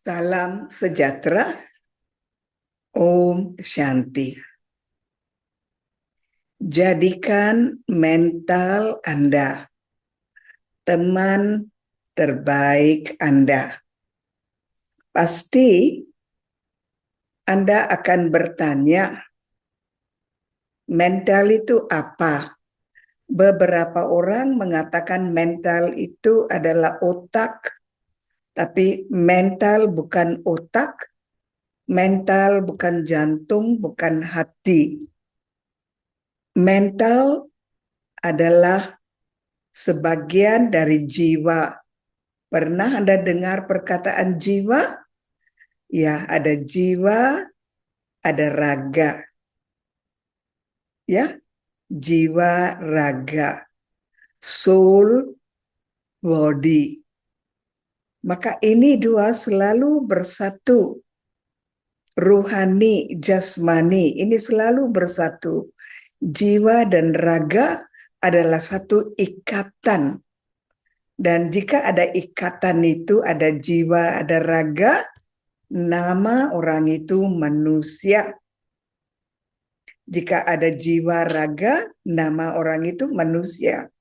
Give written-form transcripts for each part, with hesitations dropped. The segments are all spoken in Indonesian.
Salam sejahtera, Om Shanti. Jadikan mental Anda teman terbaik Anda. Pasti Anda akan bertanya, mental itu apa? Beberapa orang mengatakan mental itu adalah otak, tapi mental bukan otak, mental bukan jantung, bukan hati. Mental adalah sebagian dari jiwa. Pernah Anda dengar perkataan jiwa? Ya, ada jiwa, ada raga. Ya, jiwa, raga, soul, body. Maka ini dua selalu bersatu. Ruhani, jasmani, ini selalu bersatu. Jiwa dan raga adalah satu ikatan. Dan jika ada ikatan itu, ada jiwa, ada raga, nama orang itu manusia. Jika ada jiwa raga, nama orang itu manusia.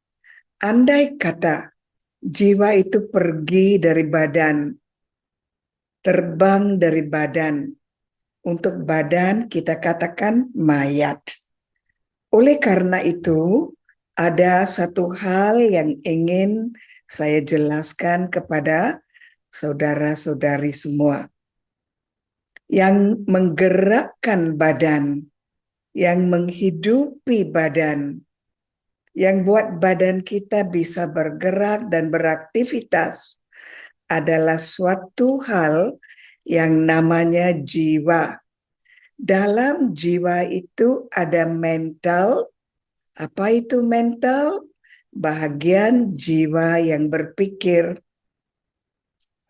Andai kata jiwa itu pergi dari badan, terbang dari badan, untuk badan kita katakan mayat. Oleh karena itu, ada satu hal yang ingin saya jelaskan kepada saudara-saudari semua. Yang menggerakkan badan, yang menghidupi badan, yang buat badan kita bisa bergerak dan beraktivitas adalah suatu hal yang namanya jiwa. Dalam jiwa itu ada mental. Apa itu mental? Bahagian jiwa yang berpikir.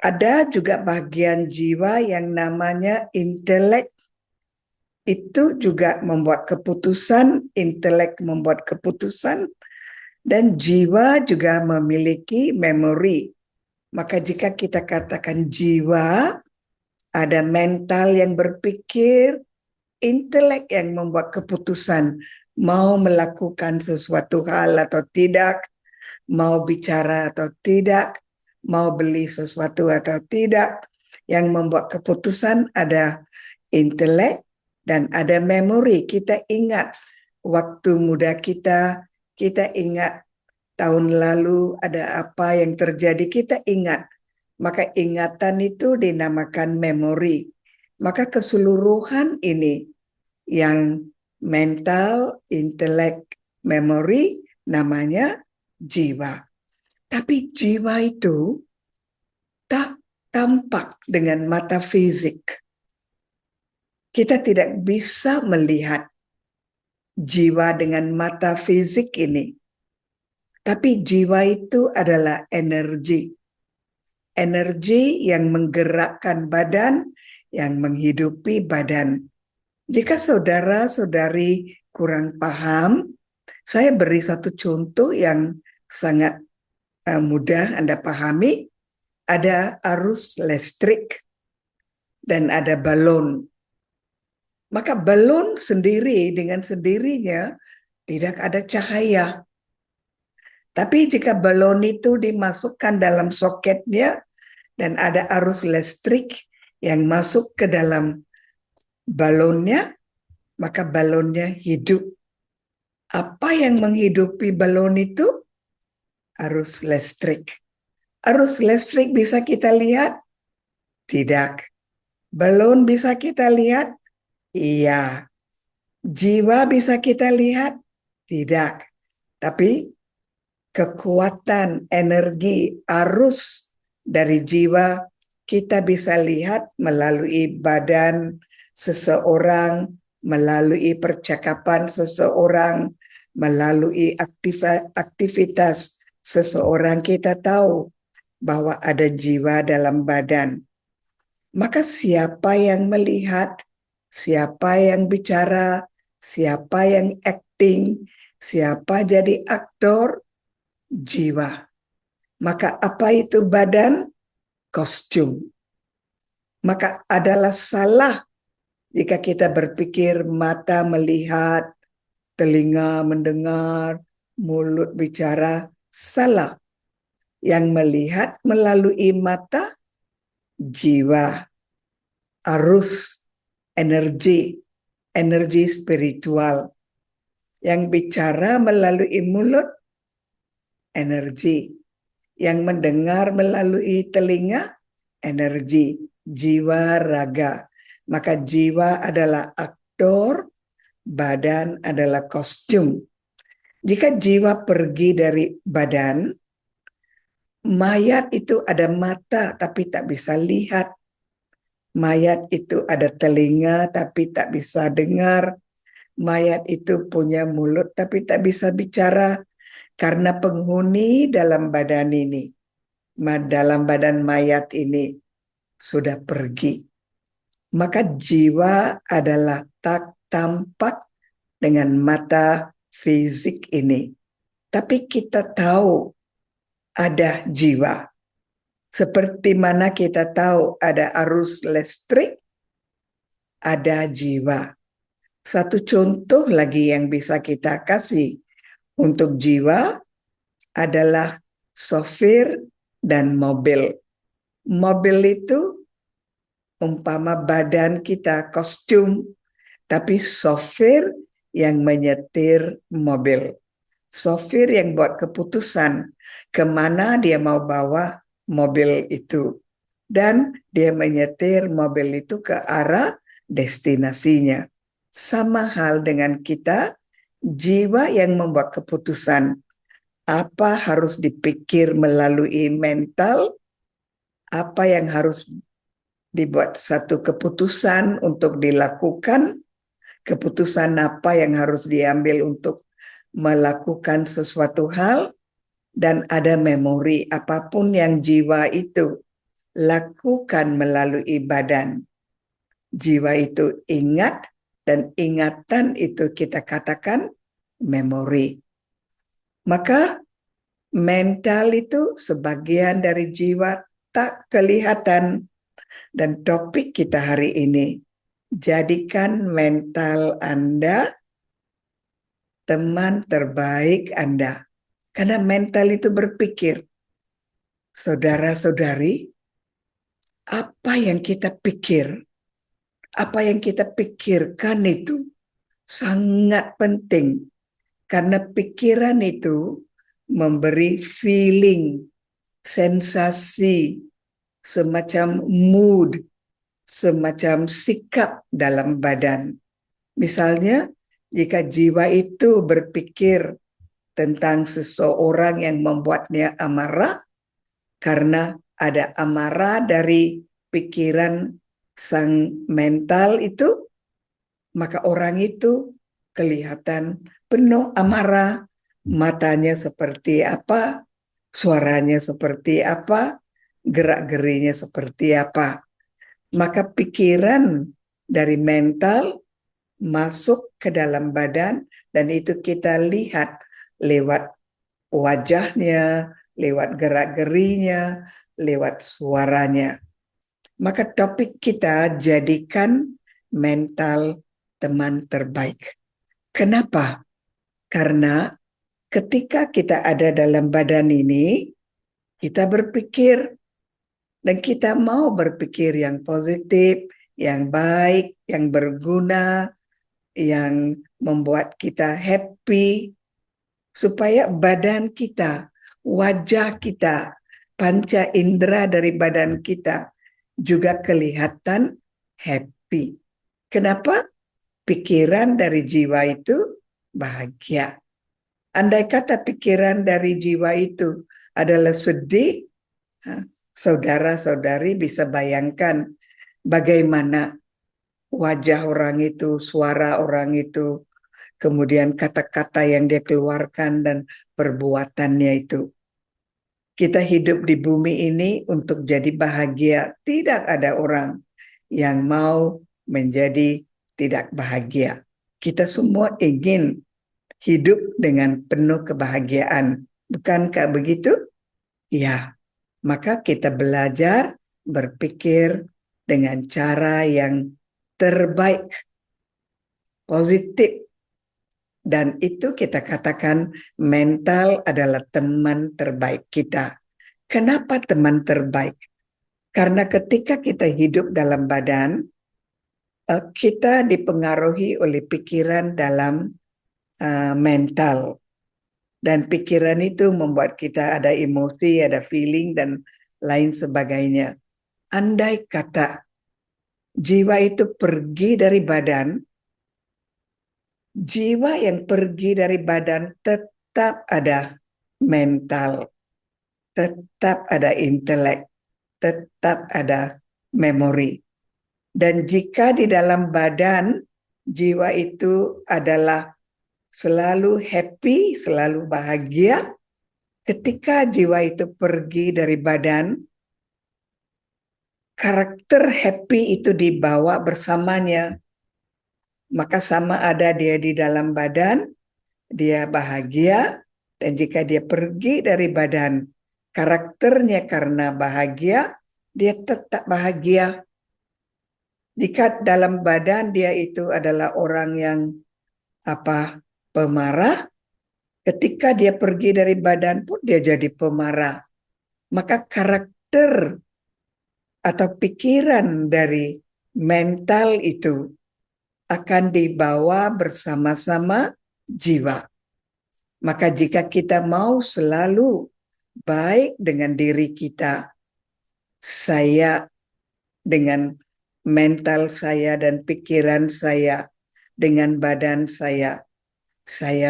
Ada juga bagian jiwa yang namanya intelek. Itu juga membuat keputusan, intelek membuat keputusan, dan jiwa juga memiliki memori. Maka jika kita katakan jiwa, ada mental yang berpikir, intelek yang membuat keputusan, mau melakukan sesuatu hal atau tidak, mau bicara atau tidak, mau beli sesuatu atau tidak. Yang membuat keputusan ada intelek dan ada memori. Kita ingat waktu muda kita ingat tahun lalu ada apa yang terjadi, kita ingat. Maka ingatan itu dinamakan memori. Maka keseluruhan ini yang mental, intelek, memori namanya jiwa. Tapi jiwa itu tak tampak dengan mata fisik. Kita tidak bisa melihat jiwa dengan mata fisik ini. Tapi jiwa itu adalah energi. Energi yang menggerakkan badan, yang menghidupi badan. Jika saudara-saudari kurang paham, saya beri satu contoh yang sangat mudah Anda pahami. Ada arus listrik dan ada balon. Maka balon sendiri dengan sendirinya tidak ada cahaya. Tapi jika balon itu dimasukkan dalam soketnya dan ada arus listrik yang masuk ke dalam balonnya, maka balonnya hidup. Apa yang menghidupi balon itu? Arus listrik. Arus listrik bisa kita lihat? Tidak. Balon bisa kita lihat? Iya. Jiwa bisa kita lihat? Tidak. Tapi kekuatan, energi, arus dari jiwa kita bisa lihat melalui badan seseorang, melalui percakapan seseorang, melalui aktivitas seseorang. Kita tahu bahwa ada jiwa dalam badan. Maka siapa yang melihat, siapa yang bicara, siapa yang acting, siapa jadi aktor? Jiwa. Maka apa itu badan? Kostum. Maka adalah salah jika kita berpikir mata melihat, telinga mendengar, mulut bicara. Salah. Yang melihat melalui mata, jiwa, arus, energi, energi spiritual. Yang bicara melalui mulut, energi. Yang mendengar melalui telinga, energi, jiwa, raga. Maka jiwa adalah aktor, badan adalah kostum. Jika jiwa pergi dari badan, mayat itu ada mata tapi tak bisa lihat. Mayat itu ada telinga tapi tak bisa dengar. Mayat itu punya mulut tapi tak bisa bicara karena penghuni dalam badan ini, dalam badan mayat ini sudah pergi. Maka jiwa adalah tak tampak dengan mata fisik ini. Tapi kita tahu ada jiwa. Seperti mana kita tahu ada arus listrik, ada jiwa. Satu contoh lagi yang bisa kita kasih untuk jiwa adalah sopir dan mobil. Mobil itu umpama badan kita kostum, tapi sopir yang menyetir mobil. Sopir yang buat keputusan kemana dia mau bawa mobil itu. Dan dia menyetir mobil itu ke arah destinasinya. Sama hal dengan kita, jiwa yang membuat keputusan. Apa harus dipikir melalui mental, apa yang harus dibuat satu keputusan untuk dilakukan, keputusan apa yang harus diambil untuk melakukan sesuatu hal, dan ada memori apapun yang jiwa itu lakukan melalui badan. Jiwa itu ingat dan ingatan itu kita katakan memori. Maka mental itu sebagian dari jiwa tak kelihatan. Dan topik kita hari ini, jadikan mental Anda teman terbaik Anda. Karena mental itu berpikir, saudara-saudari, apa yang kita pikir, apa yang kita pikirkan itu sangat penting. Karena pikiran itu memberi feeling, sensasi, semacam mood, semacam sikap dalam badan. Misalnya, jika jiwa itu berpikir tentang seseorang yang membuatnya amarah, karena ada amarah dari pikiran sang mental itu, maka orang itu kelihatan penuh amarah, matanya seperti apa, suaranya seperti apa, gerak-gerinya seperti apa. Maka pikiran dari mental masuk ke dalam badan dan itu kita lihat lewat wajahnya, lewat gerak-gerinya, lewat suaranya. Maka topik kita jadikan mental teman terbaik. Kenapa? Karena ketika kita ada dalam badan ini, kita berpikir dan kita mau berpikir yang positif, yang baik, yang berguna, yang membuat kita happy, supaya badan kita, wajah kita, panca indera dari badan kita juga kelihatan happy. Kenapa? Pikiran dari jiwa itu bahagia. Andai kata pikiran dari jiwa itu adalah sedih, saudara-saudari bisa bayangkan bagaimana wajah orang itu, suara orang itu, kemudian kata-kata yang dia keluarkan dan perbuatannya itu. Kita hidup di bumi ini untuk jadi bahagia. Tidak ada orang yang mau menjadi tidak bahagia. Kita semua ingin hidup dengan penuh kebahagiaan. Bukankah begitu? Ya, maka kita belajar berpikir dengan cara yang terbaik, positif. Dan itu kita katakan mental adalah teman terbaik kita. Kenapa teman terbaik? Karena ketika kita hidup dalam badan, kita dipengaruhi oleh pikiran dalam mental. Dan pikiran itu membuat kita ada emosi, ada feeling, dan lain sebagainya. Andai kata jiwa itu pergi dari badan, jiwa yang pergi dari badan tetap ada mental, tetap ada intelek, tetap ada memori. Dan jika di dalam badan jiwa itu adalah selalu happy, selalu bahagia, ketika jiwa itu pergi dari badan, karakter happy itu dibawa bersamanya. Maka sama ada dia di dalam badan, dia bahagia, dan jika dia pergi dari badan, karakternya karena bahagia, dia tetap bahagia. Jika dalam badan dia itu adalah orang yang pemarah, ketika dia pergi dari badan pun dia jadi pemarah. Maka karakter atau pikiran dari mental itu akan dibawa bersama-sama jiwa. Maka jika kita mau selalu baik dengan diri kita, saya dengan mental saya dan pikiran saya, dengan badan saya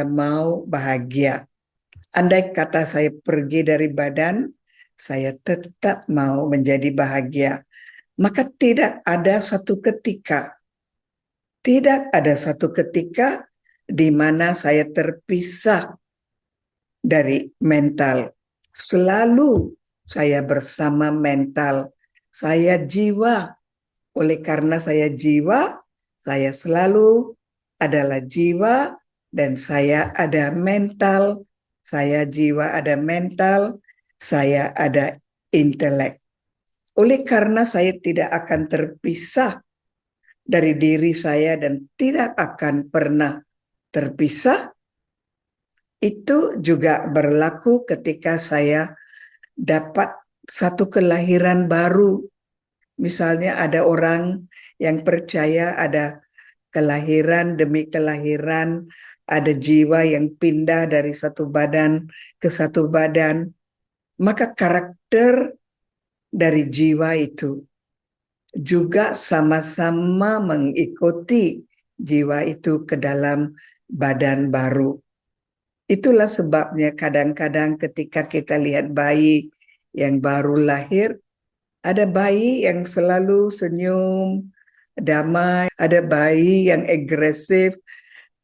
mau bahagia. Andai kata saya pergi dari badan, saya tetap mau menjadi bahagia. Maka tidak ada satu ketika di mana saya terpisah dari mental. Selalu saya bersama mental. Saya jiwa. Oleh karena saya jiwa, saya selalu adalah jiwa dan saya ada mental. Saya jiwa ada mental, saya ada intelek. Oleh karena saya tidak akan terpisah dari diri saya dan tidak akan pernah terpisah, itu juga berlaku ketika saya dapat satu kelahiran baru. Misalnya ada orang yang percaya ada kelahiran demi kelahiran, ada jiwa yang pindah dari satu badan ke satu badan, maka karakter dari jiwa itu juga sama-sama mengikuti jiwa itu ke dalam badan baru. Itulah sebabnya kadang-kadang ketika kita lihat bayi yang baru lahir, ada bayi yang selalu senyum, damai, ada bayi yang agresif,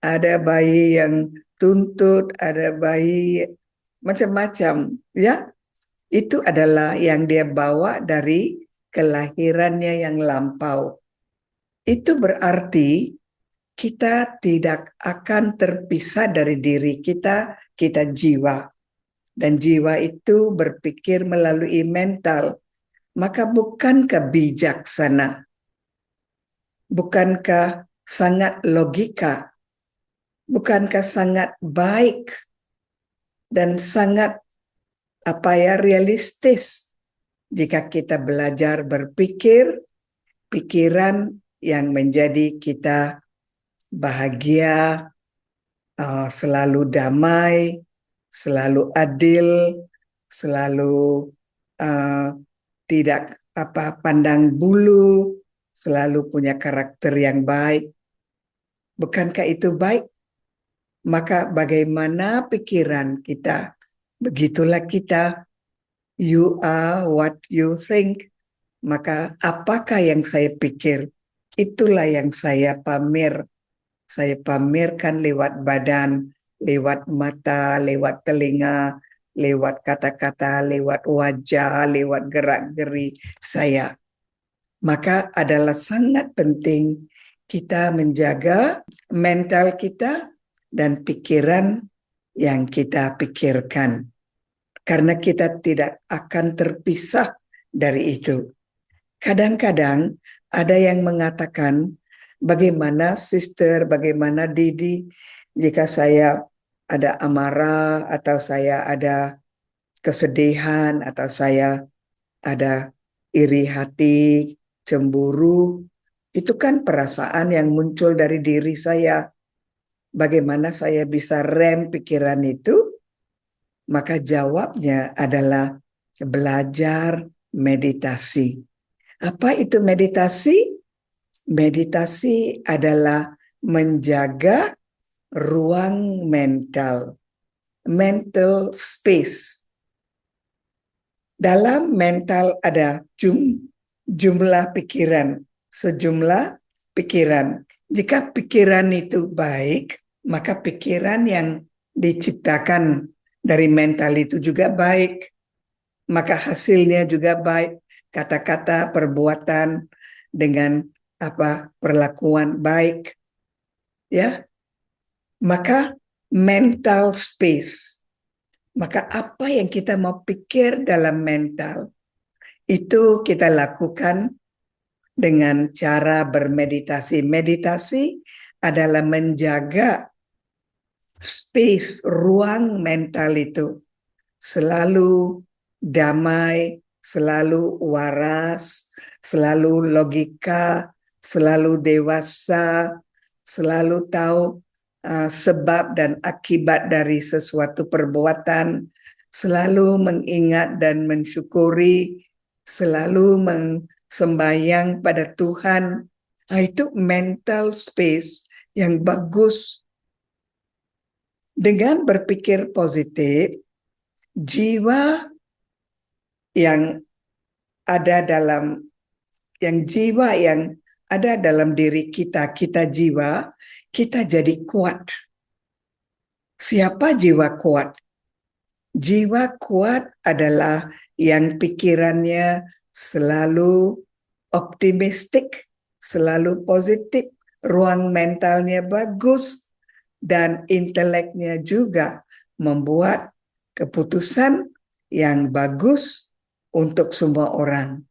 ada bayi yang tuntut, ada bayi macam-macam, ya. Itu adalah yang dia bawa dari kelahirannya yang lampau. Itu berarti kita tidak akan terpisah dari diri kita, kita jiwa. Dan jiwa itu berpikir melalui mental. Maka bukankah bijaksana? Bukankah sangat logika? Bukankah sangat baik dan sangat realistis jika kita belajar berpikir pikiran yang menjadi kita bahagia, selalu damai, selalu adil, selalu tidak pandang bulu, selalu punya karakter yang baik. Bukankah itu baik? Maka bagaimana pikiran kita? Begitulah kita. You are what you think. Maka apakah yang saya pikir? Itulah yang saya pamer. Saya pamerkan lewat badan, lewat mata, lewat telinga, lewat kata-kata, lewat wajah, lewat gerak-geri saya. Maka adalah sangat penting kita menjaga mental kita dan pikiran yang kita pikirkan. Karena kita tidak akan terpisah dari itu. Kadang-kadang ada yang mengatakan, bagaimana Sister, bagaimana Didi, jika saya ada amarah atau saya ada kesedihan atau saya ada iri hati, cemburu, itu kan perasaan yang muncul dari diri saya. Bagaimana saya bisa rem pikiran itu? Maka jawabnya adalah belajar meditasi. Apa itu meditasi? Meditasi adalah menjaga ruang mental space. Dalam mental ada jumlah pikiran, sejumlah pikiran. Jika pikiran itu baik, maka pikiran yang diciptakan dari mental itu juga baik. Maka hasilnya juga baik. Kata-kata, perbuatan dengan perlakuan baik, ya. Maka mental space. Maka apa yang kita mau pikir dalam mental itu kita lakukan dengan cara bermeditasi. Meditasi adalah menjaga space, ruang mental itu selalu damai, selalu waras, selalu logika, selalu dewasa, selalu tahu sebab dan akibat dari sesuatu perbuatan, selalu mengingat dan mensyukuri, selalu sembahyang pada Tuhan. Nah, itu mental space yang bagus. Dengan berpikir positif, jiwa yang ada dalam jiwa yang ada dalam diri kita, jiwa, kita jadi kuat. Siapa jiwa kuat? Jiwa kuat adalah yang pikirannya selalu optimistik, selalu positif, ruang mentalnya bagus, dan inteleknya juga membuat keputusan yang bagus untuk semua orang.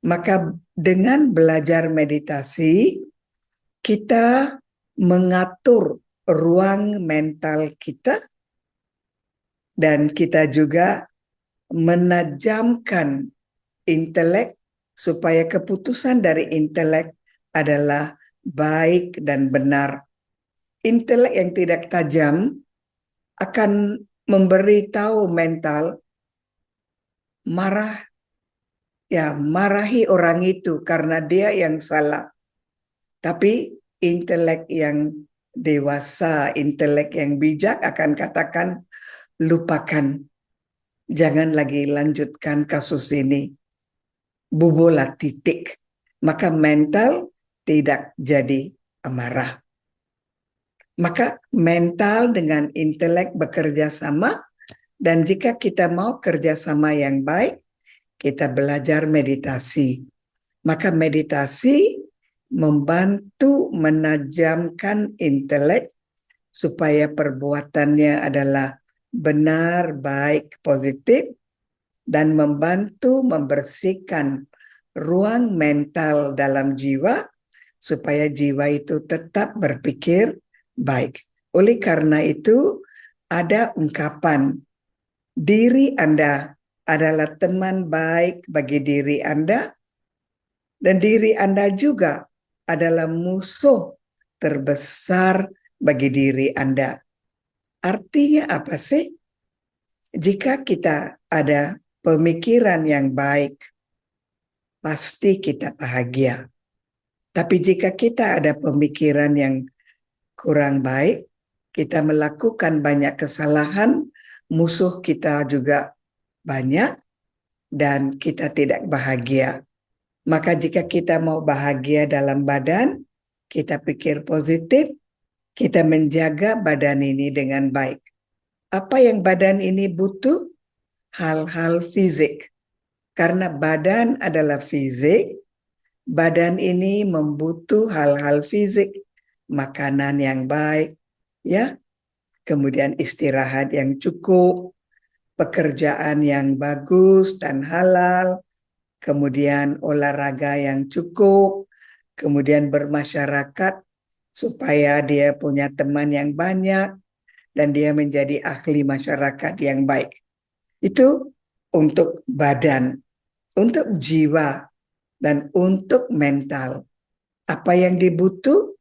Maka dengan belajar meditasi, kita mengatur ruang mental kita dan kita juga menajamkan intelek supaya keputusan dari intelek adalah baik dan benar. Intelek yang tidak tajam akan memberitahu mental marahi orang itu karena dia yang salah. Tapi intelek yang dewasa, intelek yang bijak akan katakan lupakan, jangan lagi lanjutkan kasus ini, bubolah titik. Maka mental tidak jadi amarah. Maka mental dengan intelek bekerja sama, dan jika kita mau kerjasama yang baik, kita belajar meditasi. Maka meditasi membantu menajamkan intelek supaya perbuatannya adalah benar, baik, positif, dan membantu membersihkan ruang mental dalam jiwa supaya jiwa itu tetap berpikir baik. Oleh karena itu, ada ungkapan, diri Anda adalah teman baik bagi diri Anda, dan diri Anda juga adalah musuh terbesar bagi diri Anda. Artinya apa sih? Jika kita ada pemikiran yang baik, pasti kita bahagia. Tapi jika kita ada pemikiran yang kurang baik, kita melakukan banyak kesalahan, musuh kita juga banyak, dan kita tidak bahagia. Maka jika kita mau bahagia dalam badan, kita pikir positif, kita menjaga badan ini dengan baik. Apa yang badan ini butuh? Hal-hal fisik. Karena badan adalah fisik, badan ini membutuh hal-hal fisik, makanan yang baik, ya, kemudian istirahat yang cukup, pekerjaan yang bagus dan halal, kemudian olahraga yang cukup, kemudian bermasyarakat supaya dia punya teman yang banyak dan dia menjadi ahli masyarakat yang baik. Itu untuk badan, untuk jiwa, dan untuk mental. Apa yang dibutuh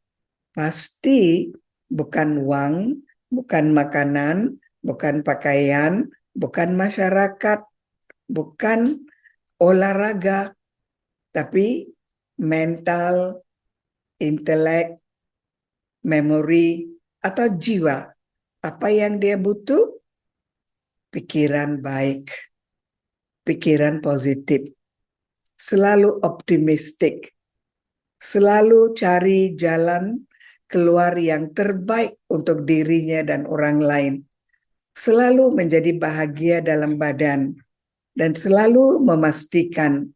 pasti bukan uang, bukan makanan, bukan pakaian, bukan masyarakat, bukan olahraga, tapi mental, intelek, memori, atau jiwa. Apa yang dia butuh? Pikiran baik, pikiran positif, selalu optimistik, selalu cari jalan keluar yang terbaik untuk dirinya dan orang lain, selalu menjadi bahagia dalam badan, dan selalu memastikan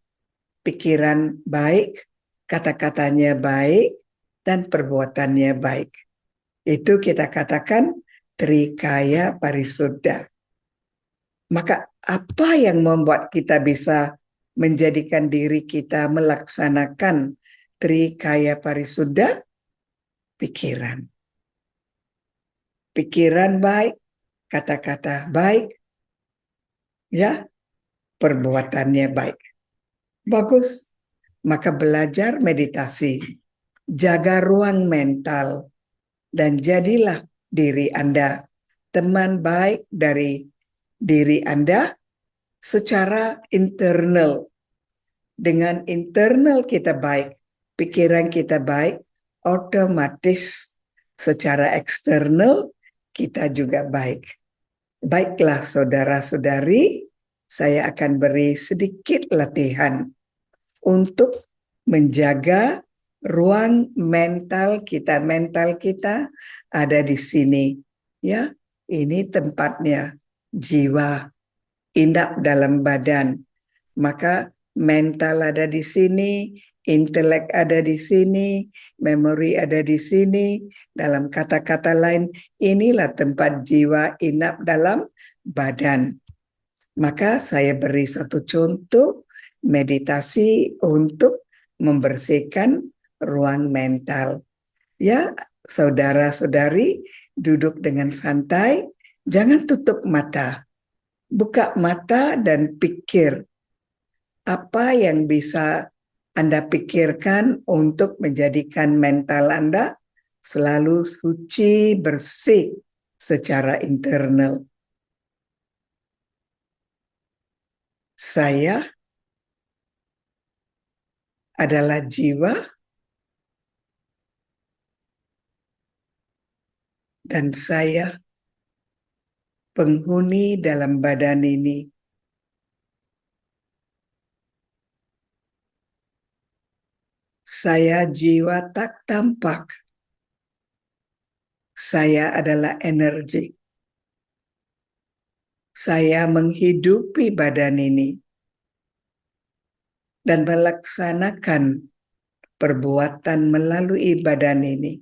pikiran baik, kata-katanya baik, dan perbuatannya baik. Itu kita katakan Trikaya Parisuddha. Maka apa yang membuat kita bisa menjadikan diri kita melaksanakan Trikaya Parisuddha? Pikiran. Pikiran baik, kata-kata baik, ya, perbuatannya baik. Bagus. Maka belajar meditasi, jaga ruang mental, dan jadilah diri Anda teman baik dari diri Anda secara internal. Dengan internal kita baik, pikiran kita baik, otomatis secara eksternal kita juga baik. Baiklah saudara-saudari, saya akan beri sedikit latihan untuk menjaga ruang mental kita. Mental kita ada di sini. Ya, ini tempatnya. Jiwa, inap dalam badan. Maka mental ada di sini, intelek ada di sini, memori ada di sini. Dalam kata-kata lain, inilah tempat jiwa inap dalam badan. Maka saya beri satu contoh meditasi untuk membersihkan ruang mental. Ya, saudara-saudari, duduk dengan santai, jangan tutup mata. Buka mata dan pikir apa yang bisa Anda pikirkan untuk menjadikan mental Anda selalu suci, bersih secara internal. Saya adalah jiwa dan saya penghuni dalam badan ini. Saya jiwa tak tampak. Saya adalah energi. Saya menghidupi badan ini dan melaksanakan perbuatan melalui badan ini.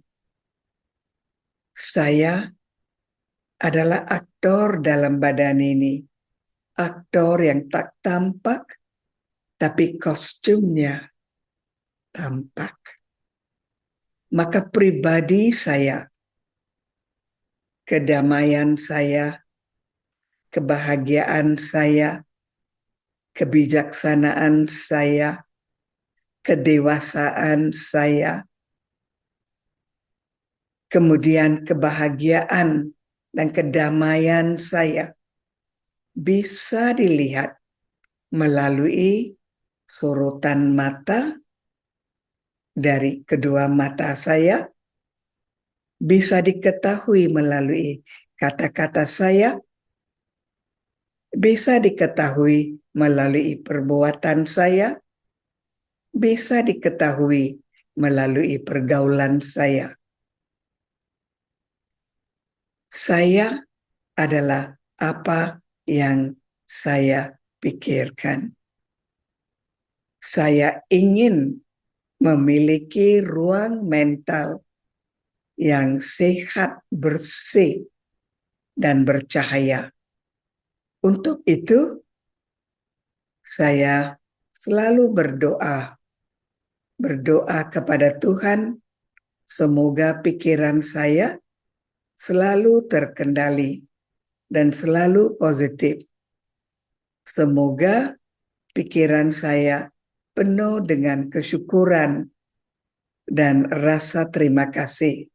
Saya adalah aktor dalam badan ini. Aktor yang tak tampak, tapi kostumnya tampak. Maka pribadi saya, kedamaian saya, kebahagiaan saya, kebijaksanaan saya, kedewasaan saya, kemudian kebahagiaan dan kedamaian saya bisa dilihat melalui sorotan mata dari kedua mata saya, bisa diketahui melalui kata-kata saya, bisa diketahui melalui perbuatan saya, bisa diketahui melalui pergaulan saya. Saya adalah apa yang saya pikirkan. Saya ingin memiliki ruang mental yang sehat, bersih, dan bercahaya. Untuk itu, saya selalu berdoa kepada Tuhan, semoga pikiran saya selalu terkendali dan selalu positif. Semoga pikiran saya penuh dengan kesyukuran dan rasa terima kasih.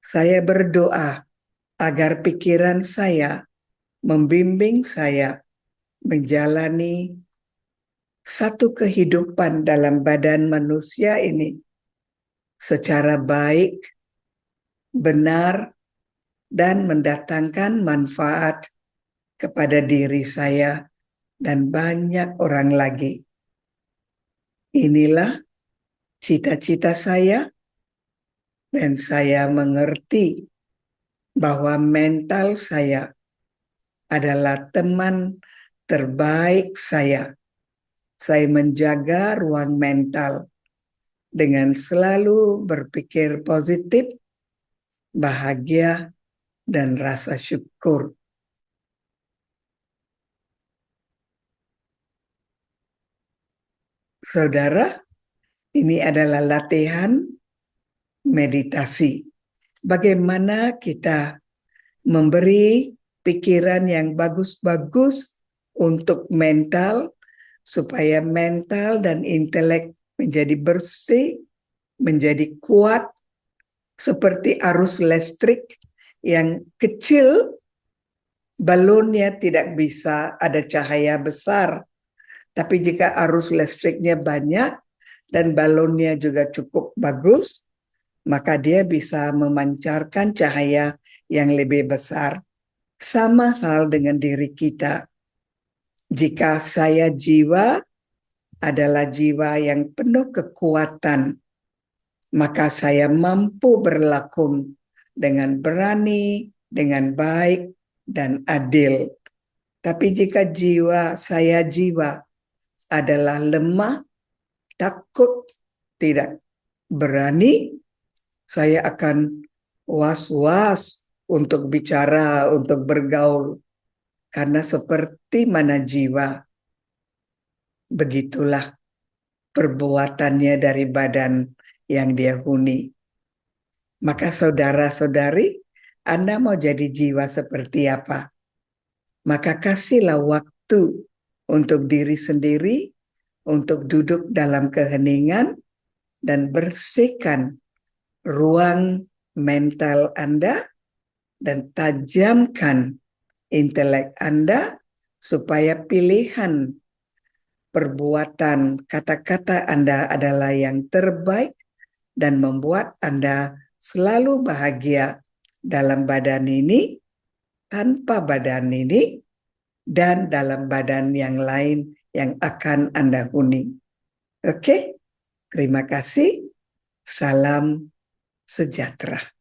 Saya berdoa agar pikiran saya membimbing saya menjalani satu kehidupan dalam badan manusia ini secara baik, benar, dan mendatangkan manfaat kepada diri saya dan banyak orang lagi. Inilah cita-cita saya, dan saya mengerti bahwa mental saya adalah teman terbaik saya. Saya menjaga ruang mental dengan selalu berpikir positif, bahagia, dan rasa syukur. Saudara, ini adalah latihan meditasi. Bagaimana kita memberi pikiran yang bagus-bagus untuk mental, supaya mental dan intelek menjadi bersih, menjadi kuat, seperti arus listrik yang kecil, balonnya tidak bisa ada cahaya besar. Tapi jika arus listriknya banyak dan balonnya juga cukup bagus, maka dia bisa memancarkan cahaya yang lebih besar. Sama hal dengan diri kita. Jika saya jiwa adalah jiwa yang penuh kekuatan, maka saya mampu berlaku dengan berani, dengan baik, dan adil. Tapi jika saya jiwa adalah lemah, takut, tidak berani, saya akan was-was untuk bicara, untuk bergaul. Karena seperti mana jiwa, begitulah perbuatannya dari badan yang dia huni. Maka saudara-saudari, Anda mau jadi jiwa seperti apa? Maka kasihlah waktu untuk diri sendiri, untuk duduk dalam keheningan, dan bersihkan ruang mental Anda, dan tajamkan intelek Anda, supaya pilihan perbuatan kata-kata Anda adalah yang terbaik dan membuat Anda selalu bahagia dalam badan ini, tanpa badan ini, dan dalam badan yang lain yang akan Anda huni. Oke, terima kasih. Salam sejahtera.